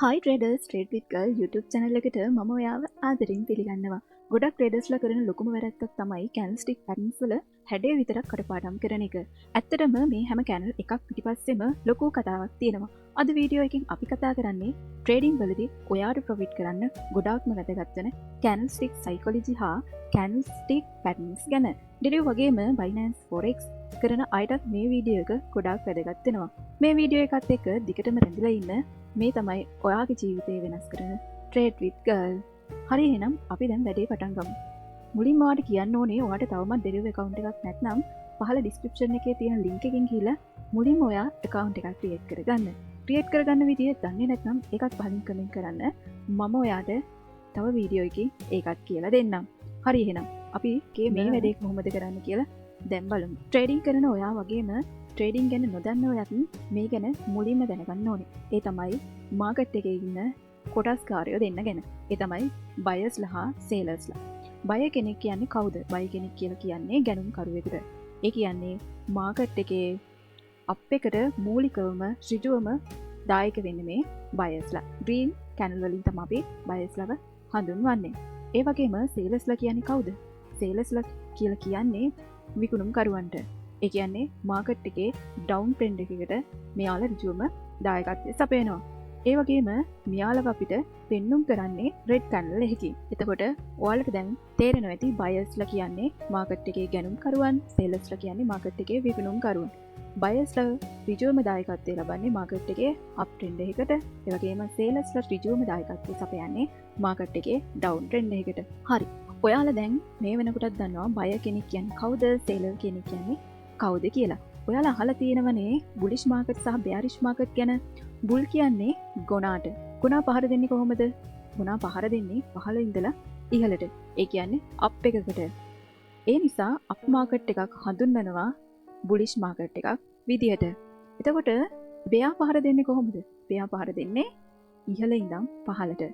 High traders trade with girl YouTube channel එකට මම ඔයාව ආදරෙන් පිළිගන්නවා. ගොඩක් ට්‍රේඩර්ස්ලා කරන ලොකුම වැරැද්දක් තමයි කැන්ඩල්ස්ටික් පැටර්න්ස් වල හැඩය විතරක් කටපාඩම් කරන එක. ඇත්තටම මේ හැම කැනල් එකක් පිටිපස්සෙම ලොකු කතාවක් තියෙනවා. අද වීඩියෝ එකෙන් අපි කතා කරන්නේ ට්‍රේඩින් වලදී ඔයාට ප්‍රොෆිට් කරන්න ගොඩාක්ම වැදගත් වෙන කැන්ඩල්ස්ටික් සයිකොලොජි හා කැන්ඩල්ස්ටික් පැටර්න්ස් ගැන. ඩිලිව් වගේම Binance Forex කරන අයටත් මේ වීඩියෝ එක ගොඩාක් වැදගත් වෙනවා. මේ වීඩියෝ එකත් එක්ක දිගටම රැඳිලා ඉන්න. මේ තමයි ඔයාගේ ජීවිතය වෙනස් කරන ට්‍රේඩ් විත් ගර්ල්. හරි එහෙනම් අපි දැන් වැඩේ පටන් ගමු. මුලින්ම ඔයාලට කියන්න ඕනේ ඔයාට තවමත් ඩෙරිව් account එකක් නැත්නම් පහළ description එකේ තියෙන link එකකින් ගිහලා මුලින්ම ඔයා account එකක් create කරගන්න. create කරගන්න විදිය දන්නේ නැත්නම් ඒකත් පහින් comment කරන්න. මම ඔයාට තව වීඩියෝ එකකින් ඒකත් කියලා දෙන්නම්. හරි එහෙනම් අපි මේ වැඩේ කොහොමද කරන්න කියලා දැන් බලමු. ට්‍රේඩින් කරන ඔයා වගේම ට්‍රේඩින් ගැන නොදන්න ඔයත් මේ ගැන මුලින්ම දැනගන්න ඕනේ. ඒ තමයි මාකට් එකේ ඉන්න කොටස්කාරයෝ දෙන්න ගැන. ඒ තමයි බයර්ස්ලා හා සේලර්ස්ලා. බය කෙනෙක් කියන්නේ කවුද? බය කෙනෙක් කියලා කියන්නේ ගැනුම්කරුවෙකුට. ඒ කියන්නේ මාකට් එකේ අප් එකට මූලිකවම ඍජුවම දායක වෙන්නේ මේ බයර්ස්ලා. ග්‍රීන් කැනල් වලින් තමයි අපි බයර්ස්ලාව හඳුන්වන්නේ. ඒ වගේම සේලර්ස්ලා කියන්නේ කවුද? සේලර්ස්ලා කියලා කියන්නේ විකුණුම්කරුවන්ට. ඒ කියන්නේ මාකට් එකේ ඩවුන් ට්‍රෙන්ඩ් එකකට මෙයාලා ඍජුවම දායකත්වය සපයනවා. ඒ වගේම මෙයාලව අපිට පෙන්눔 කරන්නේ රෙඩ් කැනල් එකකින්. එතකොට ඔයාලට දැන් තේරෙනවා ඇති බයර්ස්ලා කියන්නේ මාකට් එකේ ගැනුම්කරුවන්, සේලර්ස්ලා කියන්නේ මාකට් එකේ විකුණුම්කරුවන්. බයර්ස්ලා ඍජුවම දායකත්වය ලබන්නේ මාකට් එකේ අප් ට්‍රෙන්ඩ් එකකට. ඒ වගේම සේලර්ස්ලා ඍජුවම දායකත්වය සපයන්නේ මාකට් එකේ ඩවුන් ට්‍රෙන්ඩ් එකකට. හරි. ඔයාලා දැන් මේ වෙනකොටත් දන්නවා බය කෙනෙක් කියන්නේ කවුද, සේලර් කෙනෙක් කියන්නේ කවුද කියලා. ඔයාලා අහලා තියෙනවනේ බුලිෂ් මාකට් සහ බෙයාරිෂ් මාකට් ගැන. බුල් කියන්නේ ගොනාට. ගොනා පහර දෙන්නේ කොහොමද? ගොනා පහර දෙන්නේ පහළ ඉඳලා ඉහළට. ඒ කියන්නේ අප් එකකට. ඒ නිසා අප් මාකට් එකක් හඳුන්වනවා බුලිෂ් මාකට් එකක් විදියට. එතකොට බෙයා පහර දෙන්නේ කොහොමද? බෙයා පහර දෙන්නේ ඉහළ ඉඳන් පහළට.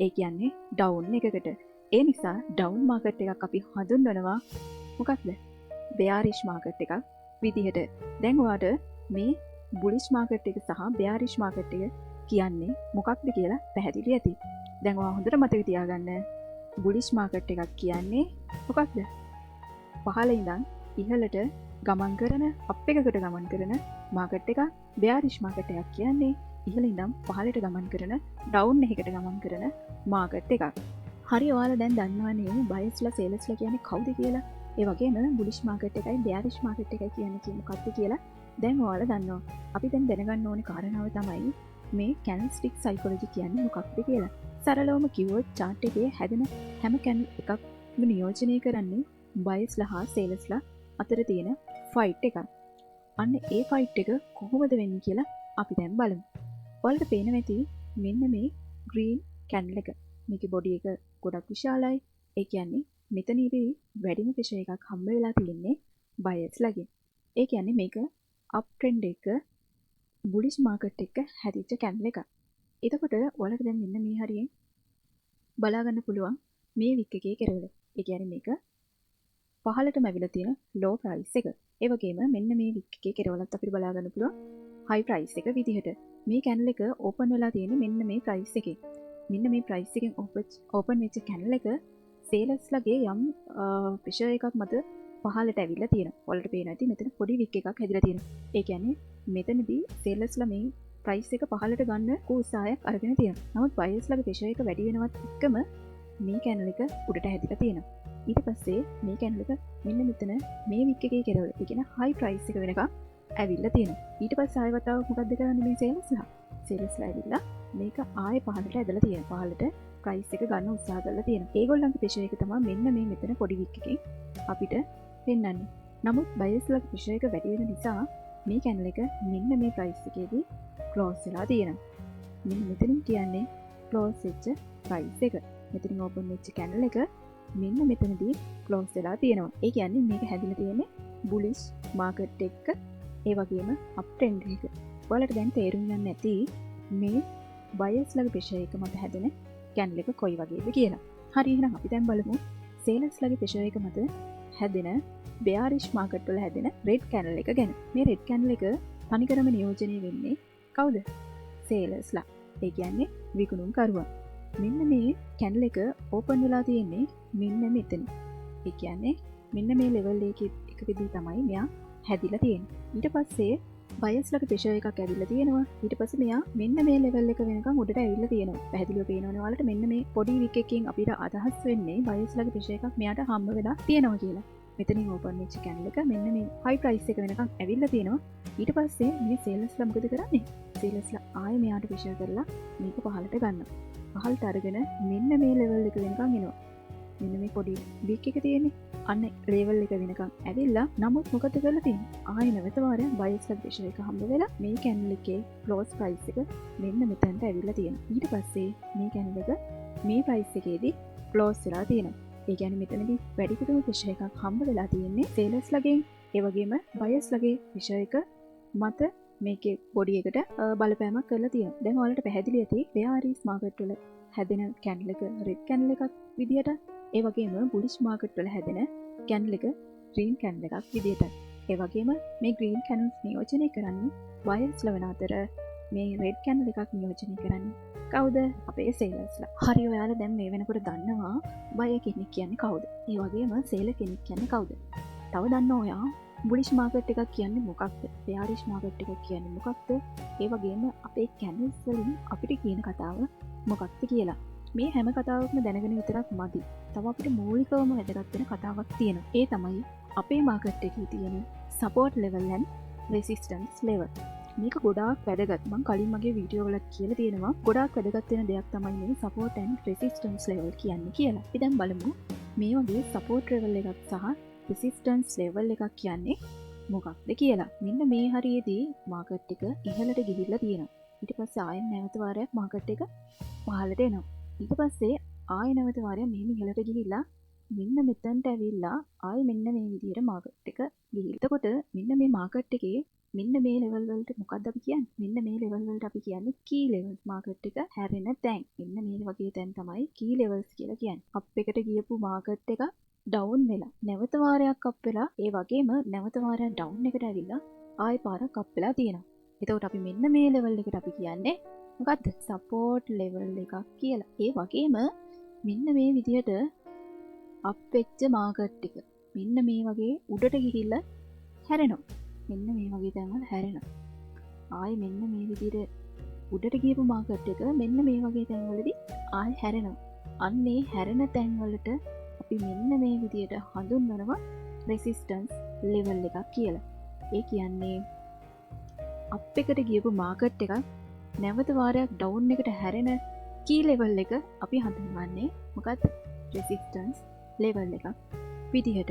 ඒ කියන්නේ ඩවුන් එකකට. ඒ නිසා ඩවුන් මාකට් එකක් අපි හඳුන්වනවා මොකක්ද? බෙයාරිෂ් මාකට් එකක් විදිහට. දැන් ඔයාට මේ බුලිෂ් මාකට් එක සහ බෙයාරිෂ් මාකට් එක කියන්නේ මොකක්ද කියලා පැහැදිලි ඇති. දැන් ඔයා හොඳට මතක තියාගන්න. බුලිෂ් මාකට් එකක් කියන්නේ මොකක්ද? පහළ ඉඳන් ඉහළට ගමන් කරන අප් එකකට ගමන් කරන මාකට් එකක්. බෙයාරිෂ් මාකට් එකක් කියන්නේ ඉහළ ඉඳන් පහළට ගමන් කරන ඩවුන් එකකට ගමන් කරන මාකට් එකක්. හරි ඔයාලා දැන් දන්නවනේ බයර්ස්ලා සේලර්ස්ලා කියන්නේ කවුද කියලා. ඒ වගේම බුලිෂ් මාකට් එකයි බෙයාරිෂ් මාකට් එකයි කියන්නේ මොකක්ද කියලා දැන් ඔයාලා දන්නවා. අපි දැන් දැනගන්න ඕනේ කාරණාව තමයි මේ කැන්ඩල්ස්ටික් සයිකොලොජි කියන්නේ මොකක්ද කියලා. සරලවම කිව්වොත් chart එකේ හැදෙන හැම කැන්ඩල් එකක්ම නියෝජනය කරන්නේ බයර්ස්ලා හා සේලර්ස්ලා අතර තියෙන ෆයිට් එකක්. අන්න ඒ ෆයිට් එක කොහොමද වෙන්නේ කියලා අපි දැන් බලමු. ඔයාලට පේනවා ඇති මෙන්න මේ ග්‍රීන් කැන්ඩල් එක. මේකේ බොඩි එක ගොඩක් විශාලයි. ඒ කියන්නේ මෙතනදී වැඩිම ප්‍රෙෂර් එකක් හම්බ වෙලා තියෙන්නේ බයර්ස්ලාගෙන්. ඒ කියන්නේ මේක අප් ට්‍රෙන්ඩ් එක බුලිෂ් මාකට් එක හැදිච්ච කැන්ඩල් එකක්. එතකොට ඔයාලට දැන් මෙන්න මේ හරියෙන් බලා ගන්න පුළුවන් මේ වික් එකේ කෙරවල. ඒ කියන්නේ මේක පහළටම ඇවිල්ලා තියෙන ලෝ ප්‍රයිස් එක. ඒ වගේම මෙන්න මේ වික් එකේ කෙරවලත් අපිට බලා ගන්න පුළුවන් හයි ප්‍රයිස් එක විදිහට. මේ කැන්ඩල් එක ඕපන් වෙලා තියෙන්නේ මෙන්න මේ ප්‍රයිස් එකේ. මෙන්න මේ ප්‍රයිස් එකෙන් ඕපන් වෙච්ච කැන්ඩල් එක සේලර්ස්ලාගේ යම් ප්‍රෙෂර් එකක් මත පහළට ඇවිල්ලා තියෙනවා. ඔයාලට පේනවා ඇති මෙතන පොඩි වික් එකක් හැදිලා තියෙනවා. ඒ කියන්නේ මෙතනදී සේලර්ස්ලා මේ ප්‍රයිස් එක පහළට ගන්න උත්සාහයක් අරගෙන තියෙනවා. නමුත් බයර්ස්ලාගේ ප්‍රෙෂර් එක වැඩි වෙනවත් එක්කම මේ කැන්ඩල් එක උඩට හැදිලා තියෙනවා. ඊට පස්සේ මේ කැන්ඩල් එක මෙන්න මෙතන මේ වික් එකේ කෙරවල ඒ කියන්නේ හයි ප්‍රයිස් එක වෙනකම් ඇවිල්ලා තියෙනවා. ඊට පස්සේ ආයෙ වතාවක් මොකද්ද කරන්නේ මේ සේලර්ස්ලා? සේලර්ස්ලා ඇවිල්ලා මේක ආයෙ පහළට ඇදලා තියෙනවා. පහළට ප්‍රයිස් එක ගන්න උත්සාහ කරලා තියෙනවා. ඒගොල්ලන්ගේ ප්‍රෙෂර් එක තමයි මෙන්න මේ මෙතන පොඩි වික් එකෙන් අපිට පෙන්වන්නේ. නමුත් බයර්ස්ලාගේ ප්‍රෙෂර් එක වැඩි වෙන නිසා මේ කැන්ඩල් එක මෙන්න මේ ප්‍රයිස් එකේදී ක්ලෝස් වෙලා තියෙනවා. මෙන්න මෙතනින් කියන්නේ ක්ලෝස් වෙච්ච ප්‍රයිස් එක. මෙතනින් ඕපන් වෙච්ච කැන්ඩල් එක මෙන්න මෙතනදී ක්ලෝස් වෙලා තියෙනවා. ඒ කියන්නේ මේක හැදිලා තියෙන්නේ බුලිෂ් මාකට් එක ඒ වගේම අප් ට්‍රෙන්ඩ් එක. ඔයාලට දැන් තේරුම් ගන්න ඇති මේ බයර්ස්ලාගේ ප්‍රෙෂර් එක මත හැදෙන කැන්ඩල් එක කොයි වගේද කියලා. හරි එහෙනම් අපි දැන් බලමු සේලර්ස්ලාගේ ප්‍රෙෂර් එක මත හැදෙන බෙයාරිෂ් මාකට් වල හැදෙන රෙඩ් කැන්ඩල් එක ගැන. මේ රෙඩ් කැන්ඩල් එක තනිකරම නියෝජනය වෙන්නේ කවුද? සේලර්ස්ලා. ඒ කියන්නේ විකුණුම් කරුවා. මෙන්න මේ කැන්ඩල් එක ඕපන් වෙලා තියෙන්නේ මෙන්න මෙතන. ඒ කියන්නේ මෙන්න මේ ලෙවල් එකකදී තමයි මෙයා හැදිලා තියෙන්නේ. ඊට පස්සේ බයස්ලක ප්‍රෙෂර් එකක් ඇවිල්ලා තියෙනවා. ඊට පස්සේ මෙයා මෙන්න මේ ලෙවල් එක වෙනකන් උඩට ඇවිල්ලා තියෙනවා. පැහැදිලිව පේනවනේ ඔයාලට මෙන්න මේ පොඩි වික් එකකින් අපිට අදහස් වෙන්නේ බයස්ලක ප්‍රෙෂර් එකක් මෙයාට හම්බ වෙලා තියෙනවා කියලා. මෙතනින් ඕපන් වෙච්ච කැන්ඩල් එක මෙන්න මේ හයි ප්‍රයිස් එක වෙනකන් ඇවිල්ලා තියෙනවා. ඊට පස්සේ මේ සේල්ස්ලා මොකද කරන්නේ? සේල්ස්ලා ආයෙ මෙයාට ප්‍රෙෂර් කරලා මේක පහළට ගන්නවා. පහළට අරගෙන මෙන්න මේ ලෙවල් එක වෙනකන් එනවා. මෙන්න මේ පොඩි වික් එක තියෙන්නේ. අන්න ලේවල් එක වෙනකම් ඇවිල්ලා නමුත් මොකද කරලා තියෙන්නේ? ආයෙ නැවත වාරයක් බයස්ලක් ප්‍රෙෂර් එක හම්බ වෙලා මේ කැන්ඩල් එකේ ක්ලෝස් ප්‍රයිස් එක මෙන්න මෙතනට ඇවිල්ලා තියෙනවා. ඊට පස්සේ මේ කැන්ඩල් එක මේ ප්‍රයිස් එකේදී ක්ලෝස් වෙලා තියෙනවා. ඒ කියන්නේ මෙතනදී වැඩිපුරම ප්‍රෙෂර් එකක් හම්බ වෙලා තියෙන්නේ සේලර්ස්ලගෙන්. ඒ වගේම බයර්ස්ලගේ ප්‍රෙෂර් එක මත මේකේ බොඩි එකට බලපෑමක් කරලා තියෙනවා. දැන් ඔයාලට පැහැදිලි ඇති බෙයාරිස් මාකට් වල හැදෙන කැන්ඩල් එක රෙඩ් කැන්ඩල් එකක් විදියට, ඒ වගේම බුලිෂ් මාකට් වල හැදෙන කැන්ඩල් එක ග්‍රීන් කැන්ඩල් එකක් විදියට. ඒ වගේම මේ ග්‍රීන් කැන්ඩල්ස් නියෝජනය කරන්නේ බයර්ස්ලා වෙන අතර මේ රෙඩ් කැන්ඩල් එකක් නියෝජනය කරන්නේ කවුද? අපේ සේලර්ස්ලා. හරි, ඔයාලා දැන් මේ වෙනකොට දන්නවා බය කෙනෙක් කියන්නේ කවුද? ඒ වගේම සේලර් කෙනෙක් කියන්නේ කවුද? තව දන්නව ඔයා බුලිෂ් මාකට් එකක් කියන්නේ මොකක්ද? බෙයාරිෂ් මාකට් එකක් කියන්නේ මොකක්ද? ඒ වගේම අපේ කැන්ඩල්ස් වලින් අපිට කියන කතාව මොකක්ද කියලා. මේ හැම කතාවක්ම දැනගෙන විතරක් මදි. තව අපිට මූලිකවම වැදගත් වෙන කතාවක් තියෙනවා. ඒ තමයි අපේ මාකට් එකේ තියෙන support level and resistance level. මේක ගොඩාක් වැදගත්. මම කලින් මගේ වීඩියෝ වලත් කියලා තියෙනවා ගොඩාක් වැදගත් වෙන දෙයක් තමයි මේ සපෝට් and රෙසිස්ටන්ස් ලෙවල් කියන්නේ කියලා. අපි දැන් බලමු මේ වගේ සපෝට් ලෙවල් එකක් සහ රෙසිස්ටන්ස් ලෙවල් එකක් කියන්නේ මොකක්ද කියලා. මෙන්න මේ හරියේදී මාකට් එක ඉහළට ගිහිල්ලා තියෙනවා. ඊට පස්සේ ආයෙත් නැවත වාරයක් මාකට් එක පහළට එනවා. ඊට පස්සේ ආයෙ නැවත වාරයක් මෙහෙම ඉහළට ගිහිල්ලා මෙන්න මෙතනට ඇවිල්ලා ආයෙ මෙන්න මේ විදිහට මාකට් එක ගිහිල්ලා. එතකොට මෙන්න මේ මාකට් එකේ මෙන්න මේ ලෙවල් වලට මොකක්ද අපි කියන්නේ? මෙන්න මේ ලෙවල් වලට අපි කියන්නේ කී ලෙවල්ස්. මාකට් එක හැරෙන තැන්. මෙන්න මේ වගේ තැන් තමයි කී ලෙවල්ස් කියලා කියන්නේ. අප් එකට ගියපු මාකට් එක ඩවුන් වෙලා නැවත වාරයක් අප් වෙලා ඒ වගේම නැවත වාරයක් ඩවුන් එකට ඇවිල්ලා ආයෙ පාරක් අප් වෙලා තියෙනවා. එතකොට අපි මෙන්න මේ ලෙවල් එකට අපි කියන්නේ මොකද්ද? සපෝට් ලෙවල් එකක් කියලා. ඒ වගේම මෙන්න මේ විදිහට අප් වෙච්ච මාකට් එක මෙන්න මේ වගේ උඩට ගිහිල්ලා හැරෙනවා. මෙන්න මේ වගේ තැන්වල හැරෙනවා. ආයෙ මෙන්න මේ විදිහට උඩට ගියපු මාකට් එක මෙන්න මේ වගේ තැන්වලදී ආයෙ හැරෙනවා. අන්නේ හැරෙන තැන්වලට අපි මෙන්න මේ විදිහට හඳුන්වනවා රෙසිස්ටන්ස් ලෙවල් එකක් කියලා. ඒ කියන්නේ අප් එකට ගියපු මාකට් එකක් නැවත වාරයක් ඩවුන් එකට හැරෙන කී ලෙවල් එක අපි හඳුන්වන්නේ මොකක්ද? රෙසිස්ටන්ස් ලෙවල් එකක් විදිහට.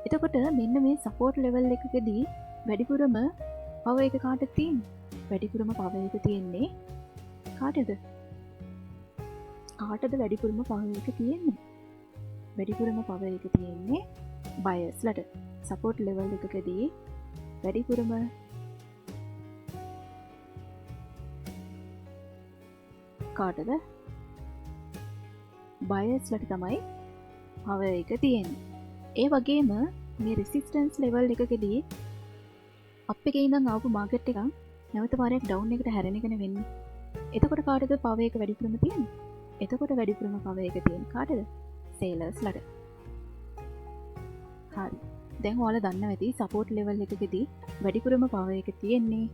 එතකොට මෙන්න මේ සපෝට් ලෙවල් එකකදී වැඩිපුරම පවර් එක කාටද තියෙන්නේ? වැඩිපුරම පවර් එක තියෙන්නේ කාටද? කාටද වැඩිපුරම පවර් එක තියෙන්නේ? වැඩිපුරම පවර් එක තියෙන්නේ බයර්ස්ලට. සපෝට් ලෙවල් එකකදී වැඩිපුරම කාටද? බයර්ස්ලට තමයි පවර් එක තියෙන්නේ. ඒ වගේම මේ රෙසිස්ටන්ස් ලෙවල් එකකදී අප් එකේ ඉඳන් ආපු මාකට් එකක් නැවත වාරයක් ඩවුන් එකට හැරෙන එකනේ වෙන්නේ. එතකොට කාටද පවර් එක වැඩිපුරම තියෙන්නේ? එතකොට වැඩිපුරම පවර් එක තියෙන්නේ කාටද? සේලර්ස්ලට. හරි. දැන් ඔයාලා දන්නවා ඇති සපෝට් ලෙවල් එකකදී වැඩිපුරම පවර් එක තියෙන්නේ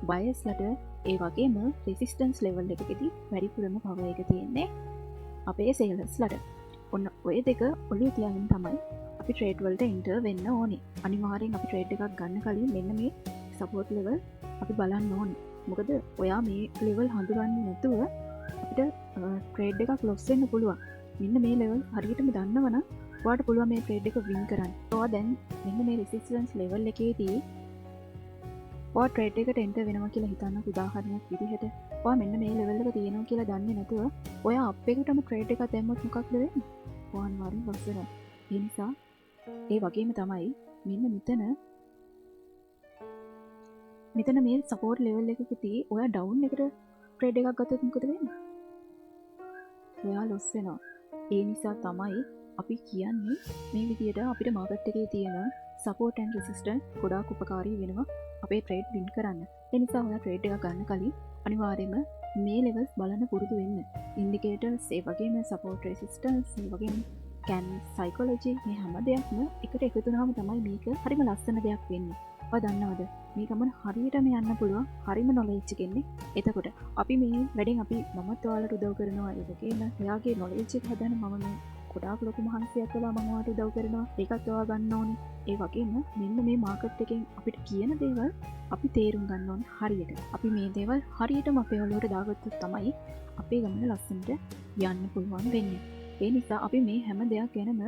බයර්ස්ලට. ඒ වගේම රෙසිස්ටන්ස් ලෙවල් එකකදී වැඩිපුරම පවර් එක තියෙන්නේ අපේ සේලර්ස්ලට. ඔන්න ඔය දෙක ඔළුවේ තියාගෙන තමයි අපි ට්‍රේඩ් වලට එන්ටර් වෙන්න ඕනේ. අනිවාර්යෙන් අපි ට්‍රේඩ් එකක් ගන්න කලින් මෙන්න මේ සපෝට් ලෙවල් අපි බලන්න ඕනේ. මොකද ඔයා මේ ලෙවල් හඳුනන්නේ නැතුව අපිට ට්‍රේඩ් එකක් ලොස් වෙන්න පුළුවන්. මෙන්න මේ ලෙවල් හරියටම දන්නවනම් ඔයාට පුළුවන් මේ ට්‍රේඩ් එක වින් කරන්න. ඔයා දැන් මෙන්න මේ රෙසිස්ටන්ස් ලෙවල් එකේදී ඔයා ට්‍රේඩ් එකට එන්ටර් වෙනවා කියලා හිතන්න උදාහරණයක් විදිහට. ඔයා මෙන්න මේ ලෙවල් එක තියෙනවා කියලා දන්නේ නැතුව ඔයා අප් එකටම ට්‍රේඩ් එකක් දැම්මොත් මොකක්ද වෙන්නේ? ඔයා අනිවාර්යෙන් ලොස් වෙනවා. ඒ නිසා ඒ වගේම තමයි මෙතන මේ සපෝට් ලෙවල් එකකදී ඔයා ඩවුන් එකට ට්‍රේඩ් එකක් ගත්තොත් මොකද වෙන්නේ? ඔයා ලොස් වෙනවා. ඒ නිසා තමයි අපි කියන්නේ මේ විදිහට අපිට මාකට් එකේ තියෙන සපෝට් ඇන්ඩ් රෙසිස්ටන්ස් ගොඩාක් උපකාරී වෙනවා අපේ ට්‍රේඩ් වින් කරන්න. ඒ නිසා ඔයා ට්‍රේඩ් එකක් ගන්න කලින් අනිවාර්යයෙන්ම මේ ලෙවල්ස් බලන්න පුරුදු වෙන්න. ඉන්ඩිකේටර්ස් ඒ වගේම සපෝට් රෙසිස්ටන්ස් ඒ වගේම කැන් සයිකොලොජි මේ හැම දෙයක්ම එකට එකතු වුණාම තමයි මේක හරිම ලස්සන දෙයක් වෙන්නේ. ඔය දන්නවද මේ ගමන හරියටම යන්න පුළුවන් හරිම නොලෙජ් එකක් එන්නේ. එතකොට අපි මේ වැඩෙන් අපි මමත් ඔයාලට උදව් කරනවා. ඒ වගේම එයාගේ නොලෙජ් එක හදන්න මම මේ ගොඩාක් ලොකු මහන්සියක් කළා මම ඔයාලට උදව් කරනවා. ඒකත් ඔයා ගන්න ඕනේ. ඒ වගේම මෙන්න මේ මාකට් එකෙන් අපිට කියන දේවල් අපි තේරුම් ගන්න ඕනේ හරියට. අපි මේ දේවල් හරියටම අපේ ඔළුවට දාගත්තොත් තමයි අපේ ගමන ලස්සනට යන්න පුළුවන් වෙන්නේ. ඒ නිසා අපි මේ හැම දෙයක් ගැනම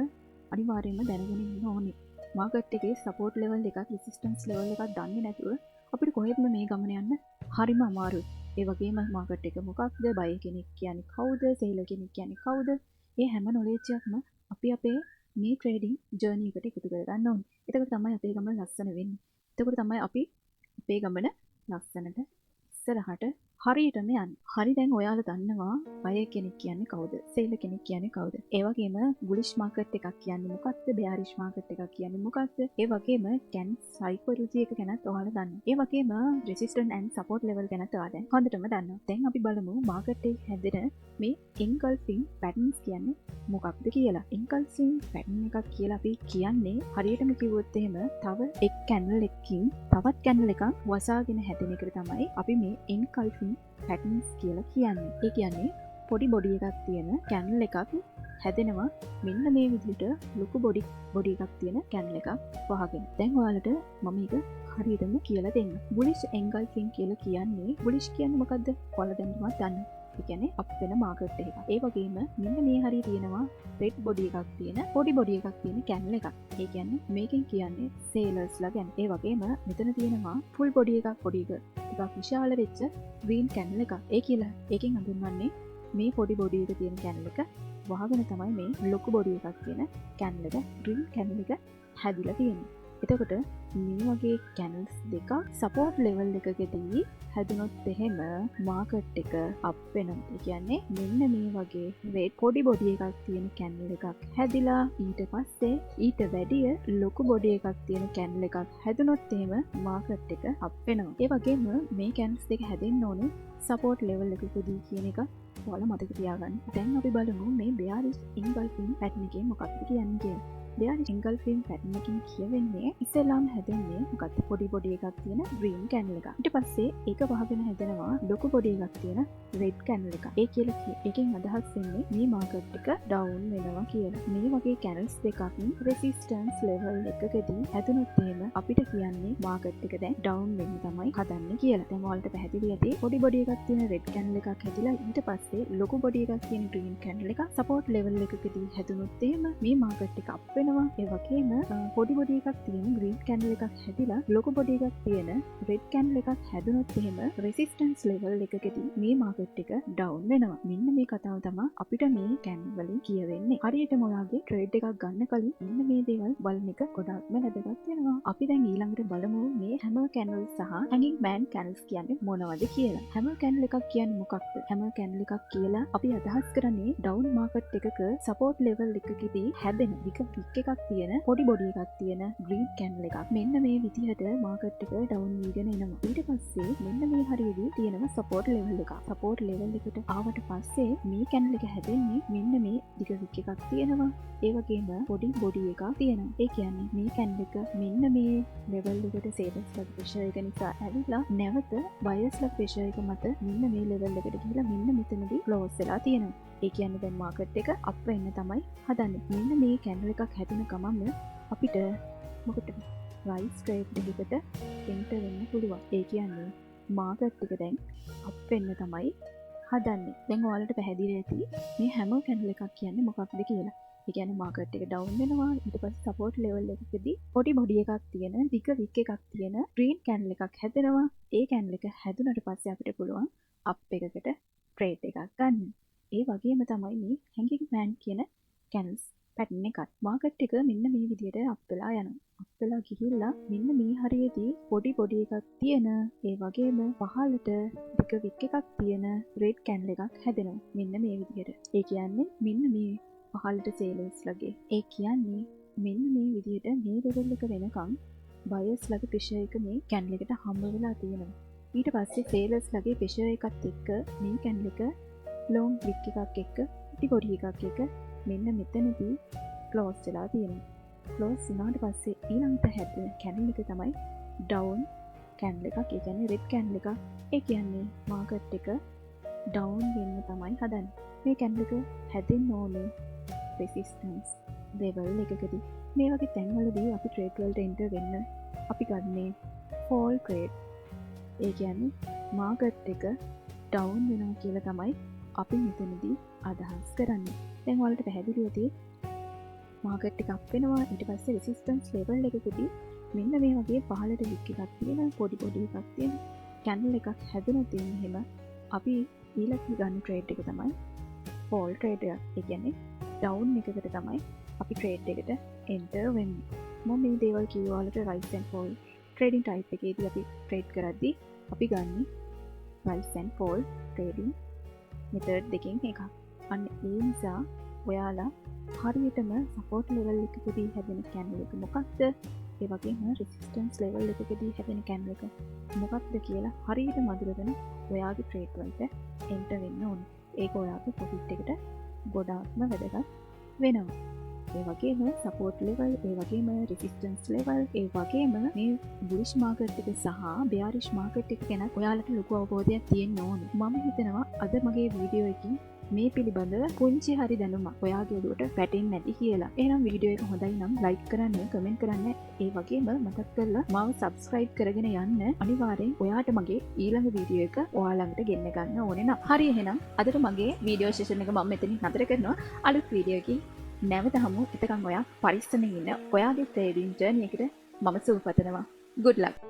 අනිවාර්යයෙන්ම දැනගෙන ඉන්න ඕනේ. මාකට් එකේ සපෝට් ලෙවල් එකක් රෙසිස්ටන්ස් ලෙවල් එකක් දන්නේ නැතුව අපිට කොහෙත්ම මේ ගමන යන්න හරිම අමාරුයි. ඒ වගේම මාකට් එක මොකක්ද, බය කෙනෙක් කියන්නේ කවුද, සෙලර් කෙනෙක් කියන්නේ කවුද, මේ හැම නොලෙජ් එකක්ම අපි අපේ මේ ට්‍රේඩින් ජර්නි එකට එකතු කරගන්න ඕනේ. එතකොට තමයි අපේ ගමන ලස්සන වෙන්නේ. එතකොට තමයි අපි අපේ ගමන ලස්සනට ඉස්සරහට හරියටම යන්නේ. හරි දැන් ඔයාලා දන්නවා බය කෙනෙක් කියන්නේ කවුද, සෙලර් කෙනෙක් කියන්නේ කවුද. ඒ වගේම බුලිෂ් මාකට් එකක් කියන්නේ මොකක්ද, බෙයාරිෂ් මාකට් එකක් කියන්නේ මොකක්ද. ඒ වගේම කැන් සයිකොලොජි එක ගැනත් ඔයාලා දන්නවා. ඒ වගේම රෙසිස්ටන්ස් ඇන්ඩ් සපෝට් ලෙවල් ගැනත් ඔයාලා දැන් හොඳටම දන්නවා. දැන් අපි බලමු මාකට් එකේ හැදෙන මේ එන්ගල්ෆින් පැටර්න්ස් කියන්නේ මොකක්ද කියලා. එන්ගල්ෆින් පැටර්න් එකක් කියලා අපි කියන්නේ හරියටම කිව්වොත් එහෙම තව එක් කැන්ඩල් එකකින් තවත් කැන්ඩල් එකක් වසාගෙන හැදෙන එකට තමයි අපි මේ එන්ගල්ෆින් පැටර්න්ස් කියලා කියන්නේ. ඒ කියන්නේ පොඩි බොඩි එකක් තියෙන කැන්ඩල් එකක් හැදෙනවා මෙන්න මේ විදිහට ලොකු බොඩි එකක් තියෙන කැන්ඩල් එකක් වහගෙන. දැන් ඔයාලට මම මේක හරියටම කියලා දෙන්න. බුලිෂ් එන්ගල්ෆින් කියලා කියන්නේ බුලිෂ් කියන්නේ මොකද්ද? ඔයාලා දැනටමත් දන්නවා. ඒ කියන්නේ අප් වෙන මාකට් එකක්. ඒ වගේම මෙන්න මේ හරිය තියෙනවා රෙඩ් බොඩි එකක් තියෙන පොඩි බොඩි එකක් තියෙන කැන්ඩල් එකක්. ඒ කියන්නේ මේකෙන් කියන්නේ සේලර්ස්ලා ගැන. ඒ වගේම මෙතන තියෙනවා ෆුල් බොඩි එකක් පොඩි ටිකක් විශාල වෙච්ච ග්‍රීන් කැන්ඩල් එකක්. ඒ කියලා ඒකෙන් හඳුන්වන්නේ මේ පොඩි බොඩි එක තියෙන කැන්ඩල් එක වහගෙන තමයි මේ ලොකු බොඩි එකක් තියෙන කැන්ඩල් එක ග්‍රීන් කැන්ඩල් එක හැදිලා තියෙන්නේ. එතකොට මේ වගේ කැන්ඩල්ස් දෙකක් සපෝට් ලෙවල් එකකදී හැදුනොත් එහෙම මාකට් එක අප් වෙනවා. ඒ කියන්නේ මෙන්න මේ වගේ රෙඩ් පොඩි බොඩි එකක් තියෙන කැන්ඩල් එකක් හැදිලා ඊට පස්සේ ඊට වැඩිය ලොකු බොඩි එකක් තියෙන කැන්ඩල් එකක් හැදුනොත් එහෙම මාකට් එක අප් වෙනවා. ඒ වගේම මේ කැන්ඩල්ස් දෙක හැදෙන්න ඕනේ සපෝට් ලෙවල් එකකදී කියන එක ඔයාලා මතක තියාගන්න. දැන් අපි බලමු මේ බෙයාරිෂ් එන්ගල්ෆින් පැටර්න් එකේ මොකක්ද කියන්නේ කියලා. බෙයාරිෂ් එන්ගල්ෆින් පැටර්න් එකකින් කියවෙන්නේ ඉස්සෙල්ලාම හැදෙන්නේ මොකක්ද පොඩි බොඩි එකක් තියෙන ග්‍රීන් කැන්ඩල් එකක්. ඊට පස්සේ ඒක වහගෙන හැදෙනවා ලොකු බොඩි එකක් තියෙන රෙඩ් කැන්ඩල් එකක්. ඒ කියලා එකෙන් අදහස් වෙන්නේ මේ මාකට් එක ඩවුන් වෙනවා කියලා. මේ වගේ කැන්ඩල්ස් දෙකක් රෙසිස්ටන්ස් ලෙවල් එකකදී හැදුනොත් එහෙම අපිට කියන්නේ මාකට් එක දැන් ඩවුන් වෙන්න තමයි හදන්නේ කියලා. දැන් ඔයාලට පැහැදිලි ඇති පොඩි බොඩි එකක් තියෙන රෙඩ් කැන්ඩල් එකක් හැදිලා ඊට පස්සේ ලොකු බොඩි එකක් තියෙන ග්‍රීන් කැන්ඩල් එකක් සපෝට් ලෙවල් එකකදී හැදුනොත් එහෙම මේ මාකට් එක අප් වෙනවා. ඒ වගේම පොඩි බොඩි එකක් තියෙන ග්‍රීන් කැන්ඩල් එකක් හැදිලා ලොකු බොඩි එකක් තියෙන රෙඩ් කැන්ඩල් එකක් හැදුනොත් එහෙම රෙසිස්ටන්ස් ලෙවල් එකකදී මේ මාකට් එක ඩවුන් වෙනවා. මෙන්න මේ කතාව තමයි අපිට මේ කැන්ඩල් වලින් කියවෙන්නේ. හරියටම ඔයාගේ ට්‍රේඩ් එකක් ගන්න කලින් මෙන්න මේ දේවල් බලන එක ගොඩක්ම වැදගත් වෙනවා. අපි දැන් ඊළඟට බලමු මේ හැමර් කැන්ඩල් සහ හැංගින් මෑන් කැන්ඩල්ස් කියන්නේ මොනවද කියලා. හැමර් කැන්ඩල් එකක් කියන්නේ මොකක්ද? හැමර් කැන්ඩල් එකක් කියලා අපි අදහස් කරන්නේ ඩවුන් මාකට් එකක සපෝට් ලෙවල් එකකදී හැදෙන වික් එකක් තියෙන පොඩි බොඩි එකක් තියෙන ග්‍රීන් කැන්ඩල් එකක්. මෙන්න මේ විදිහට මාකට් එක ඩවුන් වීගෙන එනවා. ඊට පස්සේ මෙන්න මේ හරියදී තියෙනවා සපෝට් ලෙවල් එකක්. සපෝට් ලෙවල් එකට ආවට පස්සේ මේ කැන්ඩල් එක හැදෙන්නේ මෙන්න මේ දිග වික් එකක් තියෙනවා. ඒ වගේම පොඩි බොඩි එකක් තියෙනවා. ඒ කියන්නේ මේ කැන්ඩල් එක මෙන්න මේ ලෙවල් එකට සේල්ස්ලා ප්‍රෙෂර් එක නිසා ඇවිල්ලා නැවත බයර්ස්ලා ප්‍රෙෂර් එක මත මෙන්න මේ ලෙවල් එකට ගිහිලා මෙන්න මෙතනදී ක්ලෝස් වෙලා තියෙනවා. ඒ කියන්නේ දැන් මාකට් එක අප් වෙන්න තමයි හදන්නේ. මෙන්න මේ කැන්ඩල් එකක් හැදුන ගමන්ම අපිට මොකටද රයිස් ට්‍රේඩ් එකකට එන්ටර් වෙන්න පුළුවන්. ඒ කියන්නේ මාකට් එක දැන් අප් වෙන්න තමයි හදන්නේ. දැන් ඔයාලට පැහැදිලි ඇති මේ හැම කැන්ඩල් එකක් කියන්නේ මොකක්ද කියලා. ඒ කියන්නේ මාකට් එක ඩවුන් වෙනවා ඊට පස්සේ සපෝට් ලෙවල් එකකදී පොඩි බොඩි එකක් තියෙන දිග වික් එකක් තියෙන ග්‍රීන් කැන්ඩල් එකක් හැදෙනවා. ඒ කැන්ඩල් එක හැදුනට පස්සේ අපිට පුළුවන් අප් එකකට ට්‍රේඩ් එකක් ගන්න. ඒ වගේම තමයි මේ හැංගින් මෑන් කියන කැන්ඩල්ස් පැටර්න් එකත්. මාකට් එක මෙන්න මේ විදිහට අප් වෙලා යනවා. අප් වෙලා ගිහිල්ලා මෙන්න මේ හරියදී පොඩි බොඩි එකක් තියෙන ඒ වගේම පහළට දිග වික් එකක් තියෙන රෙඩ් කැන්ඩල් එකක් හැදෙනවා. මෙන්න මේ විදිහට. ඒ කියන්නේ මෙන්න මේ පහළට සේලර්ස් ලගේ. ඒ කියන්නේ මෙන්න මේ විදිහට මේ ලෙවල් එක වෙනකම් බයර්ස් ලගේ ප්‍රෙෂර් එක මේ කැන්ඩල් එකට හම්බ වෙලා තියෙනවා. ඊට පස්සේ සේලර්ස් ලගේ ප්‍රෙෂර් එකත් එක්ක මේ කැන්ඩල් එක ලොන් ක්ලික් එකක් එක්ක ඉටි බොඩි එකක් එක්ක මෙන්න මෙතනදී ක්ලෝස් වෙලා තියෙනවා. ක්ලෝස් වුණාට පස්සේ ඊළඟට හැදෙන කැන්ඩල් එක තමයි ඩවුන් කැන්ඩල් එකක්. ඒ කියන්නේ රෙඩ් කැන්ඩල් එකක්. ඒ කියන්නේ මාකට් එක ඩවුන් වෙන්න තමයි හදන්නේ. මේ කැන්ඩල් එක හැදෙන්න ඕනේ රෙසිස්ටන්ස් ලෙවල් එකකදී. මේ වගේ තැන්වලදී අපි ට්‍රේඩ් වලට එන්ටර් වෙන්න අපි ගන්නේ ෆෝල් ට්‍රේඩ්. ඒ කියන්නේ මාකට් එක ඩවුන් වෙනවා කියලා තමයි අපි මෙතනදී අදහස් කරන්නේ. දැන් ඔයාලට පැහැදිලි ඇති මාකට් එක අප් වෙනවා ඊට පස්සේ රෙසිස්ටන්ස් ලෙවල් එකකදී මෙන්න මේ වගේ පහළට ලික් එකක් තියෙන පොඩි එකක් තියෙන කැන්ඩල් එකක් හැදුණොත් එහෙම අපි ඊළඟ ගන්න ට්‍රේඩ් එක තමයි ෆෝල් ට්‍රේඩ් එක. ඒ කියන්නේ ඩවුන් එකකට තමයි අපි ට්‍රේඩ් එකට එන්ටර් වෙන්නේ. මම මේ දේවල් කිව්වා ඔයාලට rice and fall trading type එකේදී අපි ට්‍රේඩ් කරද්දී අපි ගන්නේ rice and fall trading method දෙකෙන් එකක්. අන්න ඒ නිසා ඔයාලා හරියටම සපෝට් ලෙවල් එකකදී හැදෙන කැන්ඩල් එක මොකක්ද, ඒ වගේම රෙසිස්ටන්ස් ලෙවල් එකකදී හැදෙන කැන්ඩල් එක මොකක්ද කියලා හරියට මදුරගෙන ඔයාගේ ට්‍රේඩ් වලට එන්ටර් වෙන්න ඕනේ. ඒක ඔයාගේ ප්‍රොෆිට් එකට ගොඩාක්ම වැදගත් වෙනවා. ඒ වගේම සපෝට් ලෙවල්, ඒ වගේම රෙසිස්ටන්ස් ලෙවල්, ඒ වගේම මේ බුලිෂ් මාකට් එක සහ බෙයාරිෂ් මාකට් එක ගැන ඔයාලට ලොකු අවබෝධයක් තියෙන්න ඕනේ. මම හිතනවා අද මගේ වීඩියෝ එකකින් මේ පිළිබඳව පුංචි හරි දැනුමක් ඔයාගේ ඔළුවට වැටෙන්නේ නැති කියලා. එහෙනම් වීඩියෝ එක හොඳයි නම් ලයික් කරන්න, කමෙන්ට් කරන්න, ඒ වගේම මතක් කරලා මාව සබ්ස්ක්‍රයිබ් කරගෙන යන්න. අනිවාර්යෙන් ඔයාට මගේ ඊළඟ වීඩියෝ එක ඔයා ළඟට ගෙන්න ගන්න ඕනේ නම්. හරි එහෙනම් අදට මගේ වීඩියෝ සෙෂන් එක මම මෙතනින් නතර කරනවා. අලුත් වීඩියෝ එකකින් නැවත හමු. එතකන් ඔයා පරිස්සමෙන් ඉන්න. ඔයාගේ ට්‍රේඩින් ජර්නි එකට මම සුබ පතනවා. good luck.